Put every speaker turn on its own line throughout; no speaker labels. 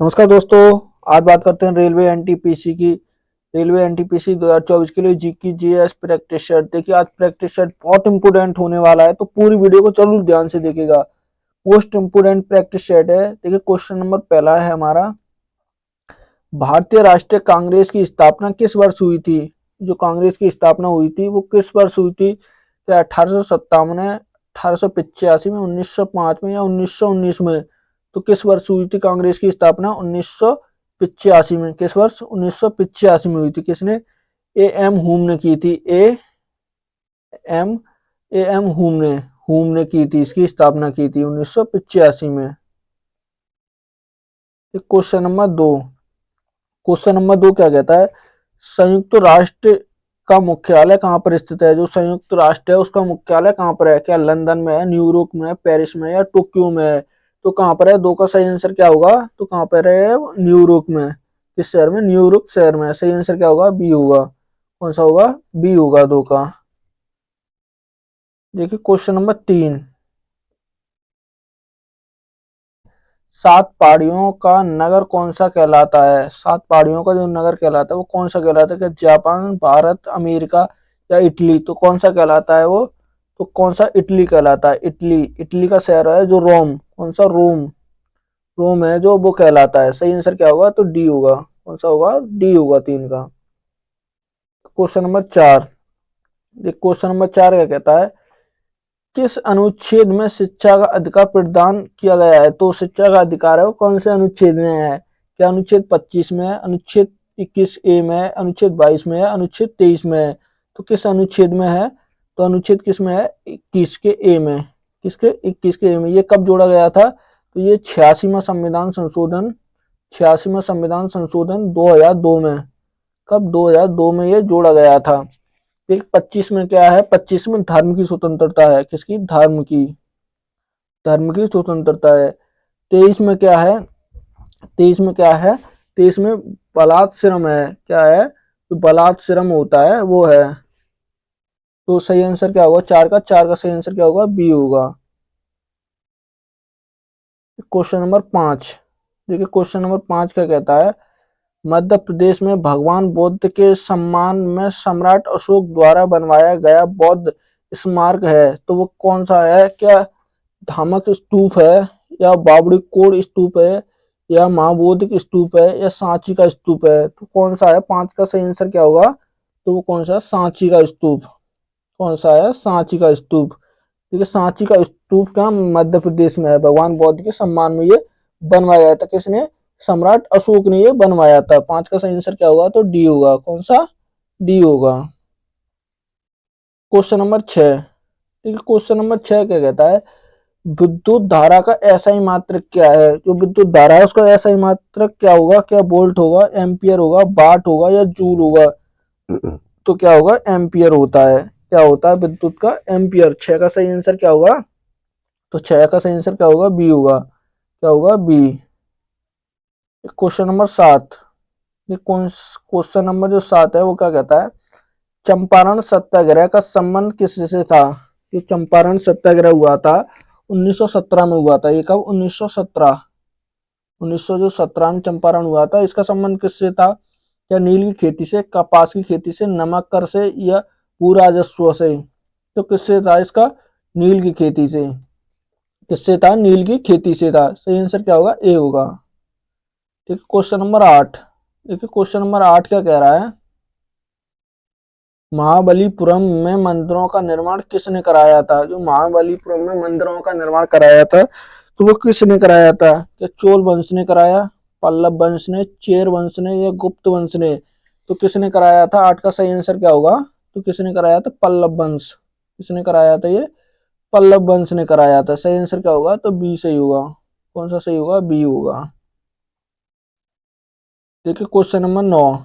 नमस्कार दोस्तों। आज बात करते हैं रेलवे एनटीपीसी की। रेलवे एनटीपीसी 2024 के लिए जी की जीएस प्रैक्टिस सेट। देखिए, आज प्रैक्टिस सेट बहुत इंपोर्टेंट होने वाला है, तो पूरी वीडियो को जरूर ध्यान से देखिएगा। मोस्ट इंपोर्टेंट प्रैक्टिस सेट है। देखिए, क्वेश्चन नंबर पहला है हमारा, भारतीय राष्ट्रीय कांग्रेस की स्थापना किस वर्ष हुई थी? जो कांग्रेस की स्थापना हुई थी वो किस वर्ष हुई थी? क्या 1857 में, 1885 में, 1905 में या 1919 में? तो किस वर्ष हुई थी कांग्रेस की स्थापना? 1985 में। किस वर्ष? 1985 में हुई थी। किसने? ए एम हुम ने की थी। एम ए एम हुम ने की थी, इसकी स्थापना की थी 1985 में। क्वेश्चन नंबर दो। क्वेश्चन नंबर दो क्या कहता है, संयुक्त राष्ट्र का मुख्यालय कहाँ पर स्थित है? जो संयुक्त राष्ट्र है उसका मुख्यालय कहाँ पर है? क्या लंदन में है, न्यूयॉर्क में है, पेरिस में है या टोक्यो में है? तो कहाँ पर है? दो का सही आंसर क्या होगा? तो कहाँ पर है? न्यूयॉर्क में। किस शहर में? न्यूयॉर्क शहर में। सही आंसर क्या होगा? बी होगा। कौन सा होगा? बी होगा दो का। देखिए, क्वेश्चन नंबर तीन, सात पहाड़ियों का नगर कौन सा कहलाता है? सात पहाड़ियों का जो नगर कहलाता है वो कौन सा कहलाता है? क्या जापान, भारत, अमेरिका या इटली? तो कौन सा कहलाता है वो? तो कौन सा? इटली कहलाता है। इटली। इटली का शहर है जो रोम। कौन सा? रोम। रोम है जो, वो कहलाता है। सही आंसर क्या होगा? तो डी होगा। कौन सा होगा? डी होगा तीन का। क्वेश्चन नंबर चार। ये क्वेश्चन नंबर चार क्या कहता है, किस अनुच्छेद में शिक्षा का अधिकार प्रदान किया गया है? तो शिक्षा का अधिकार है वो कौन से अनुच्छेद में है? क्या अनुच्छेद 25 में है, अनुच्छेद 21 ए में है, अनुच्छेद 22 में है, अनुच्छेद 23 में है? तो किस अनुच्छेद में है? तो अनुच्छेद किस में है? 21 के ए में। किसके? 21 के ए में। ये कब जोड़ा गया था? तो ये 86वां संविधान संशोधन, 86वां संविधान संशोधन 2002 में। कब? 2002 में ये जोड़ा गया था। एक 25 में क्या है? 25 में धर्म की स्वतंत्रता है। किसकी? धर्म की। धर्म की स्वतंत्रता है। 23 में क्या है? 23 में क्या है? 23 में बलात् श्रम है। क्या है? जो बलात् श्रम होता है वो है। तो सही आंसर क्या होगा? चार का। चार का सही आंसर क्या होगा? बी होगा। क्वेश्चन नंबर पांच। देखिए, क्वेश्चन नंबर पांच क्या कहता है, मध्य प्रदेश में भगवान बुद्ध के सम्मान में सम्राट अशोक द्वारा बनवाया गया बौद्ध स्मारक है, तो वो कौन सा है? क्या धामक स्तूप है या बावड़ी कोड स्तूप है या महाबोधि स्तूप है या सांची का स्तूप है? तो कौन सा है? पांच का सही आंसर क्या होगा? तो वो कौन सा? सांची का स्तूप। कौन सा है? सांची का स्तूप। ठीक है, सांची का स्तूप का मध्य प्रदेश में है। भगवान बौद्ध के सम्मान में ये बनवाया गया था। किसने? सम्राट अशोक ने ये बनवाया था। पांच का सही आंसर क्या होगा? तो डी होगा। कौन सा? डी होगा। क्वेश्चन नंबर छह। ठीक है, क्वेश्चन नंबर छह क्या कहता है, विद्युत धारा का एसआई मात्रक क्या है? जो विद्युत धारा है उसका एसआई मात्रक क्या होगा? क्या वोल्ट होगा, एम्पियर होगा, वाट होगा या जूल होगा? तो क्या होगा? एम्पियर होता है। क्या होता है विद्युत का? एम्पियर। छह का सही आंसर क्या होगा? तो छह का सही आंसर क्या होगा? बी होगा। क्या होगा? बी। क्वेश्चन नंबर सात। ये क्वेश्चन नंबर जो सात है वो क्या कहता है, चंपारण सत्याग्रह का संबंध किससे था? ये चंपारण सत्याग्रह हुआ था 1917 में हुआ था। ये कब? 1917। 1917 में चंपारण हुआ था। इसका संबंध किससे था? क्या नील की खेती से, कपास की खेती से, नमक कर से या भू राजस्व से? तो किससे था इसका? नील की खेती से। किससे था? नील की खेती से था। सही आंसर क्या होगा? ए होगा। ठीक है, क्वेश्चन नंबर आठ। देखिए, क्वेश्चन नंबर आठ क्या कह रहा है, महाबलीपुरम में मंदिरों का निर्माण किसने कराया था? जो महाबलीपुरम में मंदिरों का निर्माण कराया था तो वो किसने कराया था? क्या चोल वंश ने कराया, पल्लव वंश ने, चेर वंश ने या गुप्त वंश ने? तो किसने कराया था? आठ का सही आंसर क्या होगा? तो किसने कराया था? पल्लव वंश। किसने कराया था? ये पल्लव वंश ने कराया था। सही आंसर क्या होगा? तो बी सही होगा। कौन सा सही होगा? बी होगा। देखिए, क्वेश्चन नंबर नौ।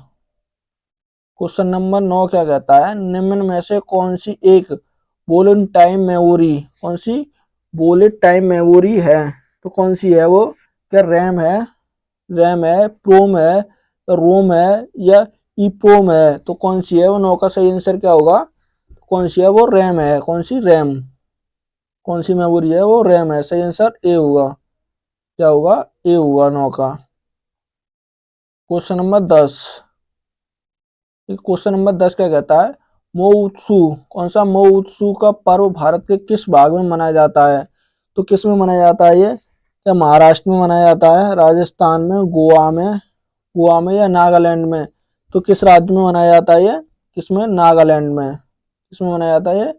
क्वेश्चन नंबर नौ क्या कहता है, निम्न में से कौन सी एक बुलेट टाइम मेमोरी, कौन सी बुलेट टाइम मेमोरी है? तो कौन सी है वो? क्या रैम है, रैम है, प्रोम है, रोम है या ईप्रोम है? तो कौन सी है वो? नौ का सही आंसर क्या होगा? कौन सी है वो? रैम है। कौन सी? रैम। कौन सी मेमोरी है वो? रैम है। सही आंसर ए होगा। क्या होगा? ए होगा नौ का। Question number 10। क्वेश्चन नंबर 10 क्या कहता है, मोउत्सु, कौन सा मोउत्सु का पर्व भारत के किस भाग में मनाया जाता है? तो किस में मनाया जाता है ये? क्या महाराष्ट्र में मनाया जाता है, राजस्थान में, गोवा में या नागालैंड में? तो किस राज्य में मनाया जाता है ये? किसमें? नागालैंड में। किसमें मनाया जाता है ये?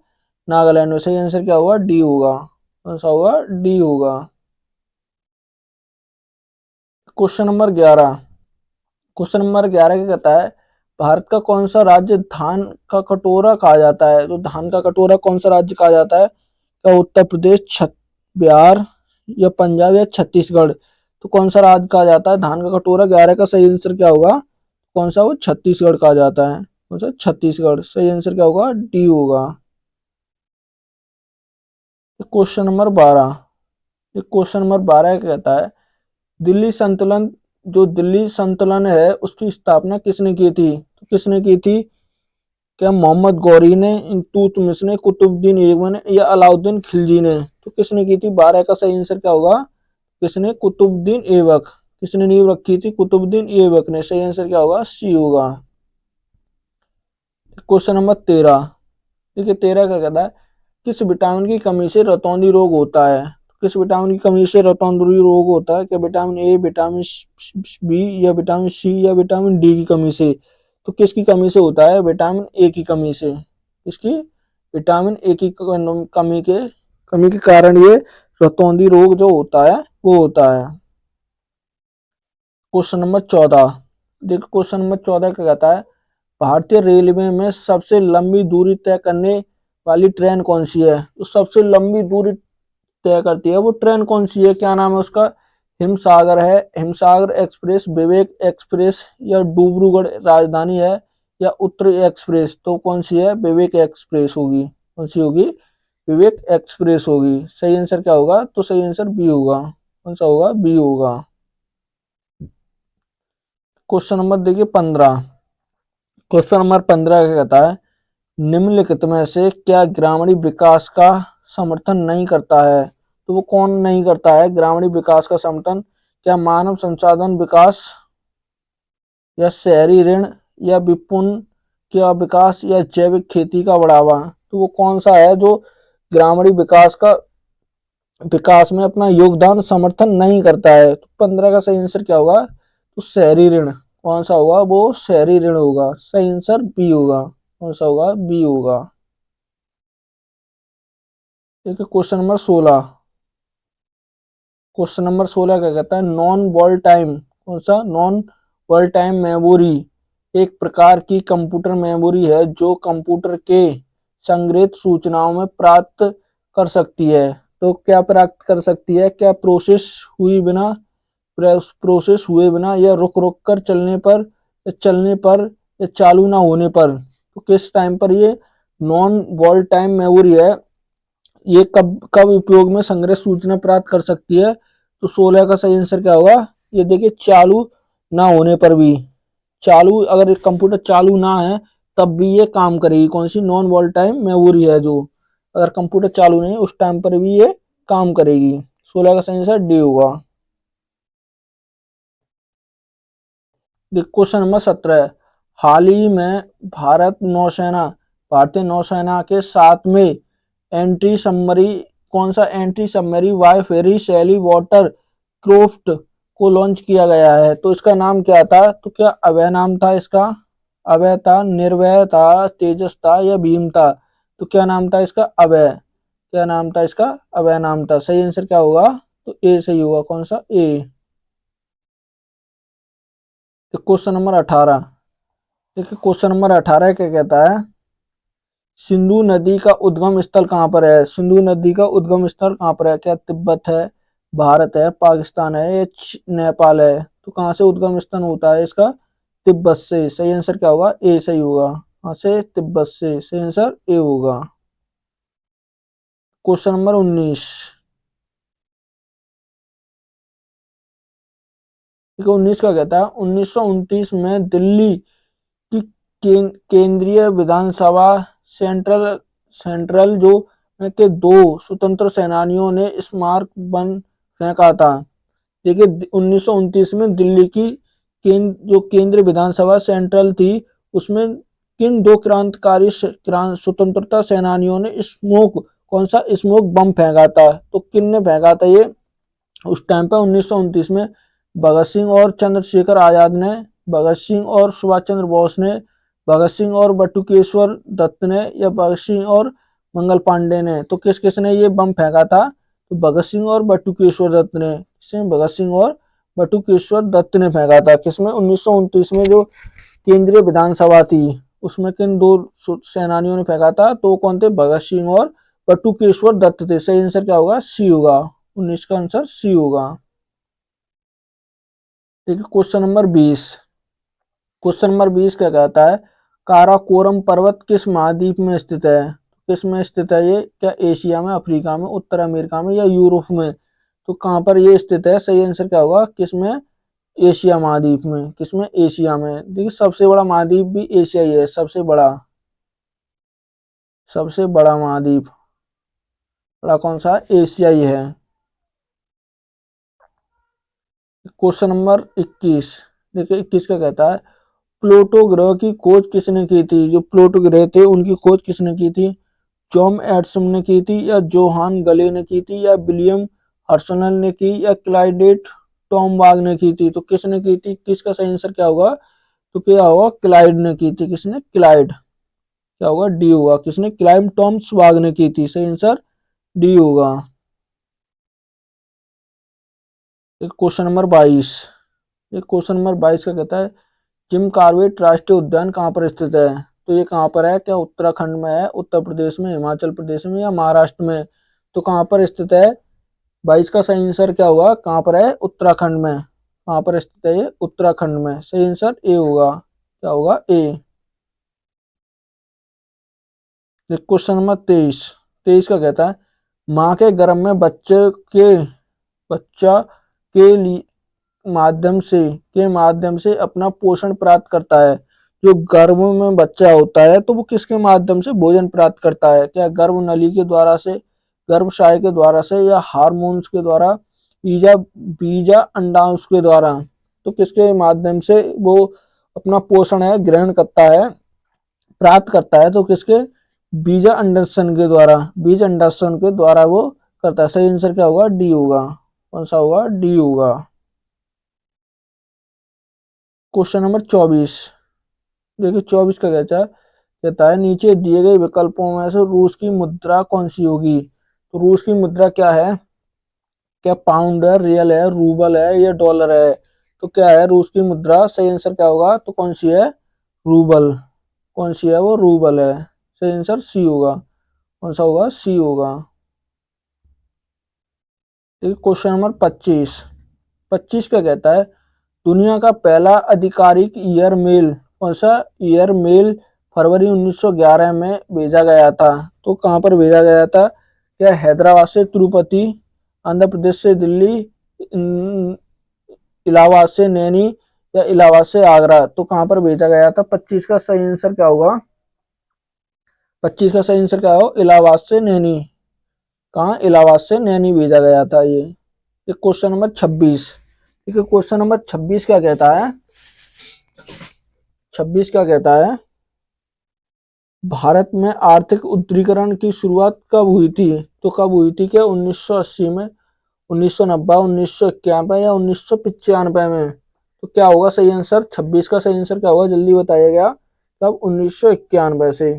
नागालैंड में। सही आंसर क्या होगा? डी होगा। कौन सा होगा? डी होगा। Question number 11। क्वेश्चन नंबर 11 क्या कहता है, भारत का कौन सा राज्य धान का कटोरा कहा जाता है? तो धान का कटोरा कौन सा राज्य कहा जाता है? क्या उत्तर प्रदेश, बिहार या पंजाब या छत्तीसगढ़? तो कौन सा राज्य कहा जाता है धान का कटोरा? 11 का सही आंसर क्या होगा? कौन सा? वो छत्तीसगढ़ कहा जाता है। कौन सा? छत्तीसगढ़। सही आंसर क्या होगा? डी होगा। Question number 12। क्वेश्चन नंबर 12 क्या कहता है, दिल्ली संतुलन, जो दिल्ली संतुलन है उसकी स्थापना किसने की थी? तो किसने की थी? क्या मोहम्मद गौरी ने, इल्तुतमिश ने, कुतुबुद्दीन ऐबक ने या अलाउद्दीन खिलजी ने? तो किसने की थी? 12 का सही आंसर क्या होगा? किसने? कुतुबुद्दीन ऐबक। किसने नींव रखी थी? कुतुबुद्दीन ऐबक ने। सही आंसर क्या होगा? सी होगा। Question number 13। देखिए 13 का कहता है, किस विटामिन की कमी से रतौंधी रोग होता है? किस विटामिन की कमी से रतौंधी रोग होता है? क्या विटामिन ए, विटामिन बी या विटामिन सी या विटामिन डी की कमी से? तो किसकी कमी से होता है? विटामिन ए की कमी से। किसकी? विटामिन ए की कमी के कारण ये रतौंधी रोग जो होता है वो होता है। Question number 14। देखो क्वेश्चन नंबर 14 क्या कहता है, भारतीय रेलवे में सबसे लंबी दूरी तय करने वाली ट्रेन कौन सी है? तो सबसे लंबी दूरी तय करती है वो ट्रेन कौन सी है? क्या नाम है उसका? हिमसागर है, हिमसागर एक्सप्रेस, विवेक एक्सप्रेस या डिब्रूगढ़ राजधानी है या उत्तरी एक्सप्रेस? तो कौन सी है? विवेक एक्सप्रेस होगी। कौन सी होगी? विवेक एक्सप्रेस होगी। सही आंसर क्या होगा? तो सही आंसर बी होगा। कौन सा होगा? बी होगा। क्वेश्चन नंबर देखिए 15। क्वेश्चन नंबर 15 क्या कहता है, निम्नलिखित में से क्या ग्रामीण विकास का समर्थन नहीं करता है? तो वो कौन नहीं करता है ग्रामीण विकास का समर्थन? क्या मानव संसाधन विकास या शहरी ऋण या विपुल क्या विकास या जैविक खेती का बढ़ावा? तो वो कौन सा है जो ग्रामीण विकास में अपना योगदान समर्थन नहीं करता है? तो 15 का सही आंसर क्या होगा? तो शहरी ऋण। कौन सा होगा? वो शहरी ऋण होगा। सही आंसर बी होगा। कौन सा होगा? बी होगा। ठीक है क्वेश्चन नंबर 16। क्वेश्चन नंबर 16 क्या कहता है, नॉन वॉल टाइम, कौन सा? नॉन वॉल टाइम मेमोरी एक प्रकार की कंप्यूटर मेमोरी है जो कंप्यूटर के संग्रहित सूचनाओं में प्राप्त कर सकती है। तो क्या प्राप्त कर सकती है? क्या प्रोसेस हुए बिना या रुक रुक कर चलने पर या चालू ना होने पर? तो किस टाइम पर ये नॉन वॉल टाइम मेमोरी है, ये कब कब उपयोग में संग्रह सूचना प्राप्त कर सकती है? तो 16 का सही आंसर क्या होगा? ये देखिए चालू ना होने पर भी, चालू अगर कंप्यूटर चालू ना है तब भी ये काम करेगी। कौन सी? नॉन वॉल टाइम मेमोरी है जो अगर कंप्यूटर चालू नहीं है उस टाइम पर भी ये काम करेगी। 16 का सही आंसर डी होगा। Question number 17। हाल ही में भारतीय नौसेना के साथ में एंटी सबमरी कौन सा एंटी सबमरी वारफेरी शैली वाटर क्राफ्ट को लॉन्च किया गया है? तो इसका नाम क्या था? तो क्या अभय नाम था इसका? अभय था, निर्भय था, तेजस था या भीम था? तो क्या नाम था इसका? अभय। क्या नाम था इसका? अभय नाम था। सही आंसर क्या होगा? तो ए सही होगा। कौन सा? ए। Question number 18। देखिए क्वेश्चन नंबर 18 क्या कहता है, सिंधु नदी का उद्गम स्थल कहाँ पर है? सिंधु नदी का उद्गम स्थल कहाँ पर है? क्या तिब्बत है, भारत है, पाकिस्तान है या नेपाल है? तो कहाँ से उद्गम स्थल होता है इसका? तिब्बत से। सही आंसर क्या होगा? ए सही होगा। कहाँ से? तिब्बत से। सही आंसर ए होगा। Question number 19। देखो 19 का कहता है, 1929 में दिल्ली की केंद्रीय विधानसभा सेंट्रल सेंट्रल जो के दो स्वतंत्र सेनानियों ने स्मारक बम फेंका था। देखिए 1929 में दिल्ली की जो केंद्रीय विधानसभा सेंट्रल थी उसमें किन दो क्रांतिकारी स्वतंत्रता सेनानियों ने कौन सा स्मोक बम फेंका था? तो किन ने फेंका था ये उस टाइम पे 1929 में? भगत सिंह और चंद्रशेखर आजाद ने, भगत सिंह और सुभाष चंद्र बोस ने, भगत सिंह और बटुकेश्वर दत्त ने, या भगत सिंह और मंगल पांडे ने? तो किस किस ने ये बम फेंका था? तो भगत सिंह और बटुकेश्वर दत्त ने। भगत सिंह और बटुकेश्वर दत्त ने फेंका था। किसमें? 1929 में जो केंद्रीय विधानसभा थी उसमें किन दो सेनानियों ने फेंका था? तो कौन थे? भगत सिंह और बटुकेश्वर दत्त थे। सही आंसर क्या होगा? सी होगा। 19 का आंसर सी होगा। देखिए क्वेश्चन नंबर 20। क्वेश्चन नंबर 20 क्या कहता है? काराकोरम पर्वत किस महाद्वीप में स्थित है? किस में स्थित है ये? क्या एशिया में, अफ्रीका में, उत्तर अमेरिका में, या यूरोप में? तो कहां पर ये स्थित है? सही आंसर क्या होगा? किसमें? एशिया महाद्वीप में। किसमें? एशिया में। देखिए सबसे बड़ा महाद्वीप भी एशिया ही है। सबसे बड़ा महाद्वीप बड़ा कौन सा? एशिया ही है। Question number 21। देखिए 21 का कहता है प्लूटो ग्रह की खोज किसने की थी? जो प्लूटो ग्रह थे उनकी खोज किसने की थी? जॉन एडसन ने की थी, या जोहान गले ने की थी, या विलियम हर्सनल ने की, या क्लाइडेट टॉमबाग ने की थी? तो किसने की थी? किसका सही आंसर क्या होगा? तो क्या होगा? क्लाइड ने की थी। किसने? क्लाइड। क्या होगा? डी होगा। किसने? क्लाइव टॉम्सबाग ने की थी। सही आंसर डी होगा। Question number 22। क्वेश्चन नंबर 22 का कहता है जिम कॉर्बेट राष्ट्रीय उद्यान कहाँ पर स्थित है? तो ये कहाँ पर है? क्या उत्तराखंड में है, उत्तर प्रदेश में, हिमाचल प्रदेश में, या महाराष्ट्र में? तो कहाँ पर स्थित है? 22 का सही आंसर क्या होगा? कहाँ पर है? उत्तराखंड में। कहाँ पर स्थित है ये? उत्तराखंड में। सही आंसर ए होगा। क्या होगा? ए। Question number 23। 23 का कहता है माँ के गर्भ में बच्चा के लिए माध्यम से अपना पोषण प्राप्त करता है। जो गर्भ में बच्चा होता है तो वो किसके माध्यम से भोजन प्राप्त करता है? क्या गर्भ नली के द्वारा से, गर्भाशय के द्वारा से, या हार्मोन्स के द्वारा, बीजा बीजा अंडांश के द्वारा? तो किसके माध्यम से वो अपना पोषण है ग्रहण करता है, प्राप्त करता है? तो किसके? बीजा अंडरसन के द्वारा। बीज अंडरसन के द्वारा वो करता है। सही आंसर क्या होगा? डी होगा। कौन सा होगा? डी होगा। Question number 24। देखिए 24 का कहता है नीचे दिए गए विकल्पों में से रूस की मुद्रा कौन सी होगी? तो रूस की मुद्रा क्या है? क्या पाउंड है, रियल है, रूबल है, या डॉलर है? तो क्या है रूस की मुद्रा? सही आंसर क्या होगा? तो कौन सी है? रूबल। कौन सी है वो? रूबल है। सही आंसर सी होगा। कौन सा होगा? सी होगा। देखिए क्वेश्चन नंबर 25। 25 का कहता है दुनिया का पहला आधिकारिक ईयरमेल कौन सा? ईयरमेल फरवरी 1911 में भेजा गया था। तो कहां पर भेजा गया था? क्या हैदराबाद से तिरुपति, आंध्र प्रदेश से दिल्ली, इलाहाबाद से नैनी, या इलाहाबाद से आगरा? तो कहां पर भेजा गया था? 25 का सही आंसर क्या होगा? 25 का सही आंसर क्या होगा? इलाहाबाद से नैनी। कहाँ? इलाहाबाद से नैनी भेजा गया था ये। Question number 26। ठीक है क्वेश्चन नंबर 26 क्या कहता है? 26 क्या कहता है? भारत में आर्थिक उदारीकरण की शुरुआत कब हुई थी? तो कब हुई थी? क्या 1980 में, 1990, 1991, या 1995 में? तो क्या होगा सही आंसर? 26 का सही आंसर क्या होगा? जल्दी बताइएगा। कब? 1991 से।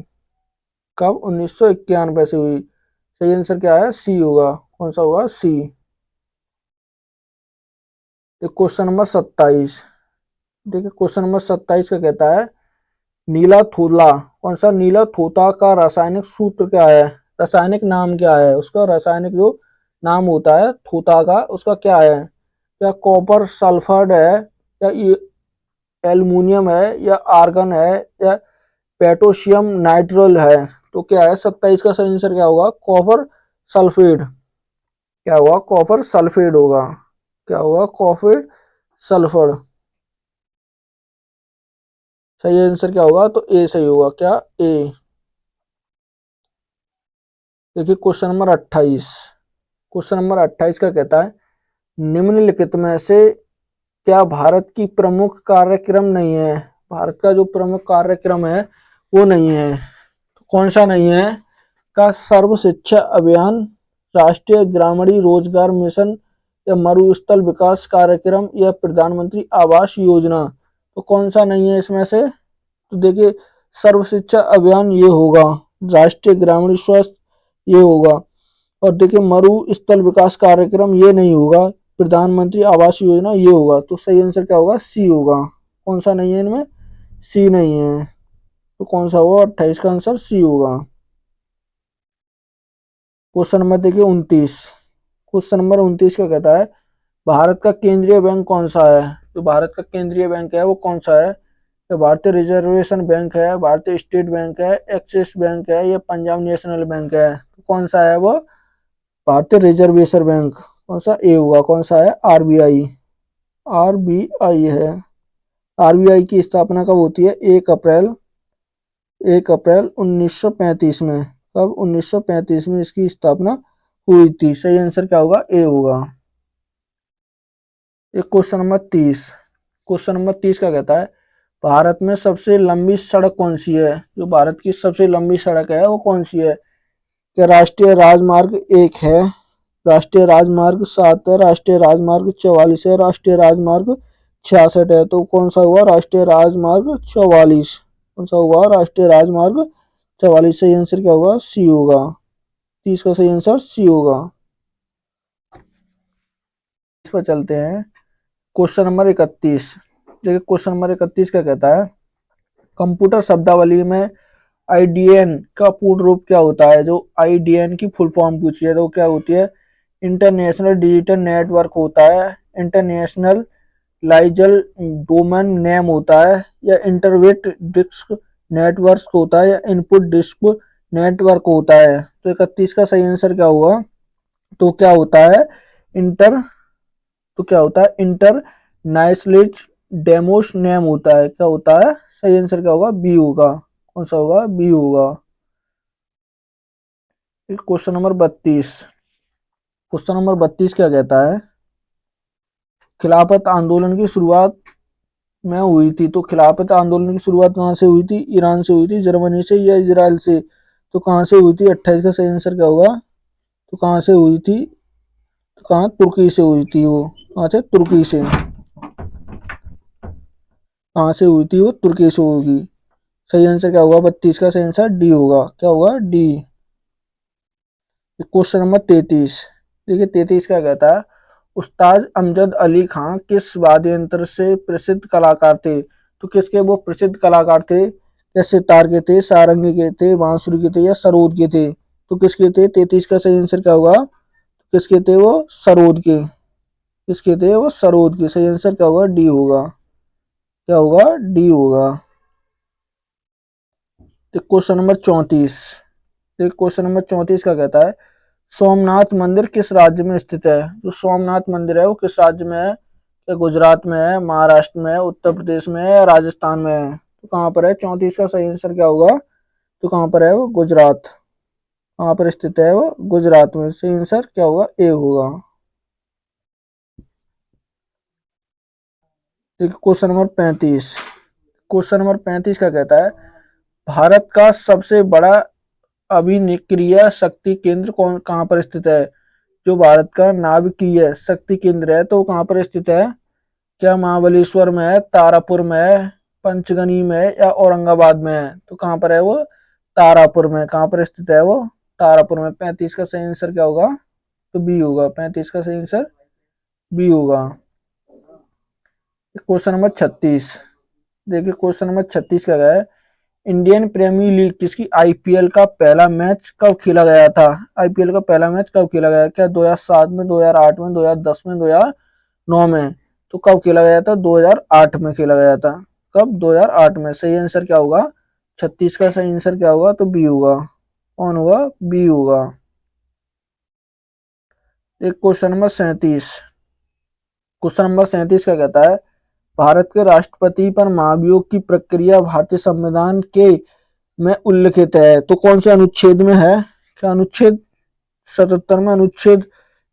कब? 1991 से हुई। सही आंसर क्या है? सी होगा। कौन सा होगा? सी। Question number 27। देखिए क्वेश्चन नंबर 27 का कहता है नीला थोला कौन सा? नीला थोथा का रासायनिक सूत्र क्या है? रासायनिक नाम क्या है उसका? रासायनिक जो नाम होता है थोथा का उसका क्या है? क्या कॉपर सल्फाइड है, या एल्युमिनियम है, या आर्गन है, या पोटेशियम नाइट्राइल है? तो क्या है? 27 का सही आंसर क्या होगा? Copper sulphate. क्या होगा? कॉपर सल्फेट होगा। क्या होगा? Copper sulphur. सही आंसर क्या होगा? तो ए सही होगा। क्या? ए। देखिए क्वेश्चन नंबर 28। क्वेश्चन नंबर 28 का कहता है निम्नलिखित में से क्या भारत की प्रमुख कार्यक्रम नहीं है, भारत का जो प्रमुख कार्यक्रम है वो नहीं है, तो कौन सा नहीं है? का सर्व शिक्षा अभियान, राष्ट्रीय ग्रामीण रोजगार मिशन, या मरुस्थल विकास कार्यक्रम, या प्रधानमंत्री आवास योजना। तो कौन सा नहीं है इसमें से? तो देखिए, सर्व शिक्षा अभियान ये होगा, राष्ट्रीय ग्रामीण स्वास्थ्य ये होगा, और देखिए मरुस्थल विकास कार्यक्रम ये नहीं होगा, प्रधानमंत्री आवास योजना ये होगा। तो सही आंसर क्या होगा? सी होगा। कौन सा नहीं है इनमें? सी नहीं है। तो कौन सा होगा? 28 का आंसर सी होगा। क्वेश्चन नंबर देखिए 29। क्वेश्चन नंबर 29 क्या कहता है? भारत का केंद्रीय बैंक कौन सा है? जो भारत का केंद्रीय बैंक है वो कौन सा है? तो भारतीय रिजर्वेशन बैंक है, भारतीय स्टेट बैंक है, एक्सिस बैंक है, या पंजाब नेशनल बैंक है। तो कौन सा है वो? भारतीय रिजर्वेशन बैंक। कौन सा? ए होगा। कौन सा है? आरबीआई। आरबीआई है। आरबीआई की स्थापना कब होती है? 1 अप्रैल 1935 में। कब? 1935 में इसकी स्थापना हुई थी। सही आंसर क्या होगा? ए होगा। एक क्वेश्चन नंबर 30। क्वेश्चन नंबर 30 का कहता है, भारत में सबसे लंबी सड़क कौन सी है? जो भारत की सबसे लंबी सड़क है वो कौन सी है? क्या राष्ट्रीय राजमार्ग 1 है, राष्ट्रीय राजमार्ग 7 है, राष्ट्रीय राजमार्ग 44 है, राष्ट्रीय राजमार्ग 66 है? तो कौन सा हुआ? राष्ट्रीय राजमार्ग 44। कौन सा हुआ? राष्ट्रीय राजमार्ग 44। सही आंसर क्या होगा? सी होगा। 30 का सही आंसर सी होगा। इस पर चलते हैं क्वेश्चन नंबर 31। देखिए क्वेश्चन नंबर 31 क्या कहता है? कंप्यूटर शब्दावली में आईडीएन का पूर्ण रूप क्या होता है? जो आईडीएन की फुल फॉर्म पूछी है तो क्या होती है? इंटरनेशनल डिजिटल नेटवर्क होता है, इंटरनेशनल लाइजल डोमेन नेम होता है, या इंटरवेट डिस्क नेटवर्क होता है, या इनपुट डिस्क नेटवर्क होता है? तो 31 का सही आंसर क्या हुआ? तो क्या होता है? इंटर तो क्या होता है? इंटरनेशनल डेमोस नेम होता है। क्या होता है? सही आंसर क्या होगा? बी होगा। कौन सा होगा? बी होगा। Question number 32। क्वेश्चन नंबर 32 क्या कहता है? खिलाफत आंदोलन की शुरुआत में हुई थी, तो खिलाफत आंदोलन की शुरुआत कहाँ से हुई थी? ईरान से हुई थी, जर्मनी से, या इजराइल से? तो कहाँ से हुई थी? 28 का सही आंसर क्या होगा? तो कहाँ से हुई थी? तो कहाँ? तुर्की से हुई थी वो। कहाँ से? तुर्की से। कहाँ से हुई थी वो? तुर्की से होगी। सही आंसर क्या होगा? 32 का सही आंसर डी होगा। क्या होगा? डी। Question number 33। देखिए 33 क्या कहता है? उस्ताद अमजद अली खां किस वाद्य यंत्र से प्रसिद्ध कलाकार थे? तो किसके वो प्रसिद्ध कलाकार थे? क्या सितार के थे, सारंगी के थे, बांसुरी के थे, या सरोद के थे? तो किसके थे? 33 का सही आंसर क्या होगा? किसके थे वो? सरोद के। किसके थे वो? सरोद के। सही आंसर क्या होगा? डी होगा। क्या होगा? डी होगा। Question number 34। क्वेश्चन नंबर 34 का कहता है, सोमनाथ मंदिर किस राज्य में स्थित है? जो सोमनाथ मंदिर है वो किस राज्य में है? क्या गुजरात में है, महाराष्ट्र में है, उत्तर प्रदेश में है, या राजस्थान में है? तो कहाँ पर है? 34 का सही आंसर क्या होगा? तो कहाँ पर है वो? गुजरात। कहाँ पर स्थित है वो? गुजरात में। सही आंसर क्या होगा? ए होगा। देखिए क्वेश्चन नंबर 35। क्वेश्चन नंबर 35 का कहता है, भारत का सबसे बड़ा अभिनिक्रिय शक्ति केंद्र कौन कहाँ पर स्थित है? जो भारत का नाभिकीय शक्ति केंद्र है तो वो कहाँ पर स्थित है? क्या महाबलेश्वर में है, तारापुर में है, पंचगनी में है, या औरंगाबाद में है? तो कहाँ पर है वो? तारापुर में। कहाँ पर स्थित है वो? तारापुर में। 35 का सही आंसर क्या होगा? तो बी होगा। 35 का सही आंसर बी होगा। Question number 36। देखिए क्वेश्चन नंबर 36 क्या है? इंडियन प्रीमियर लीग किसकी आईपीएल का पहला मैच कब खेला गया था? आईपीएल का पहला मैच कब खेला गया? क्या 2007 में, 2008 में, 2010 में, 2009 में? तो कब खेला गया था? 2008 में खेला गया था। कब? 2008 में। सही आंसर क्या होगा? 36 का सही आंसर क्या होगा? तो बी होगा। कौन होगा? बी होगा। एक क्वेश्चन नंबर 37। क्वेश्चन नंबर 37 क्या कहता है? भारत के राष्ट्रपति पर महाभियोग की प्रक्रिया भारतीय संविधान के में उल्लिखित है, तो कौन से अनुच्छेद में है? क्या अनुच्छेद 77 में, अनुच्छेद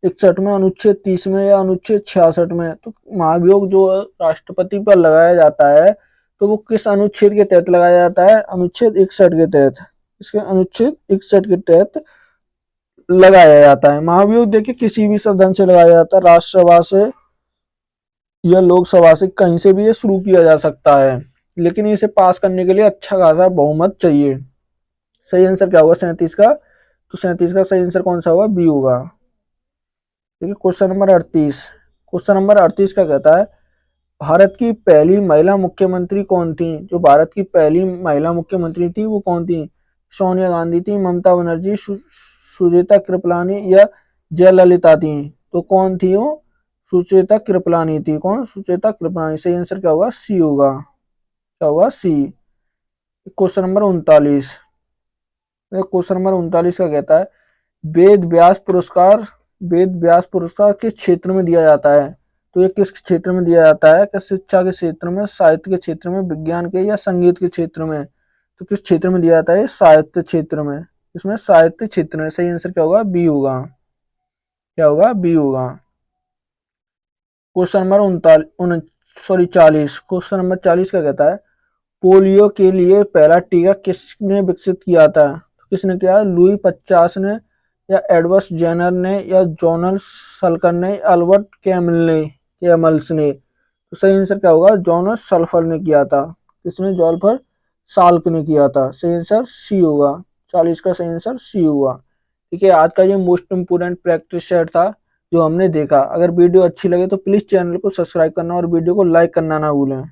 61 में, अनुच्छेद 30 में या अनुच्छेद 66 में? तो महाभियोग जो राष्ट्रपति पर लगाया जाता है तो वो किस अनुच्छेद के तहत लगाया जाता है? अनुच्छेद 61 के तहत। इसके अनुच्छेद 61 के तहत लगाया जाता है। महाभियोग देखिए किसी भी सदन से लगाया जाता है, राज्यसभा से या लोकसभा से, कहीं से भी ये शुरू किया जा सकता है, लेकिन इसे पास करने के लिए अच्छा खासा बहुमत चाहिए। सही आंसर क्या होगा 37 का? तो 37 का सही आंसर कौन सा होगा? बी होगा। ठीक है, क्वेश्चन नंबर 38। क्वेश्चन नंबर 38 का कहता है भारत की पहली महिला मुख्यमंत्री कौन थी? जो भारत की पहली महिला मुख्यमंत्री थी वो कौन थी? सोनिया गांधी थी, ममता बनर्जी, सुचेता कृपलानी या जयललिता थी? तो कौन थी वो? सुचेता कृपलानी थी। कौन? सुचेता कृपलानी। सही आंसर क्या होगा? सी होगा। क्या होगा? C. Question number 39। Question number 39 का कहता है वेद व्यास पुरस्कार, वेद व्यास पुरस्कार किस क्षेत्र में दिया जाता है? तो ये किस क्षेत्र में दिया जाता है? क्या शिक्षा के क्षेत्र में, साहित्य के क्षेत्र में, विज्ञान के या संगीत के क्षेत्र में? तो किस क्षेत्र में दिया जाता है? साहित्य क्षेत्र में। इसमें साहित्य क्षेत्र में। सही आंसर क्या होगा? बी होगा। क्या होगा? बी होगा। Question number 40। क्वेश्चन नंबर 40 का कहता है पोलियो के लिए पहला टीका किसने विकसित किया था? तो किसने किया? लुई 50 ने या एडवर्ड जेनर ने या जोनास सल्फर ने, अल्बर्ट कैमल्स ने? तो सही आंसर क्या होगा? जोनास सल्फर ने किया था। किसने? जोल्फर साल्क ने किया था। सही आंसर सी होगा। 40 का सही आंसर सी होगा। ठीक है, आज का ये मोस्ट इम्पोर्टेंट प्रैक्टिस सेट था जो हमने देखा। अगर वीडियो अच्छी लगे तो प्लीज चैनल को सब्सक्राइब करना और वीडियो को लाइक करना ना भूलें।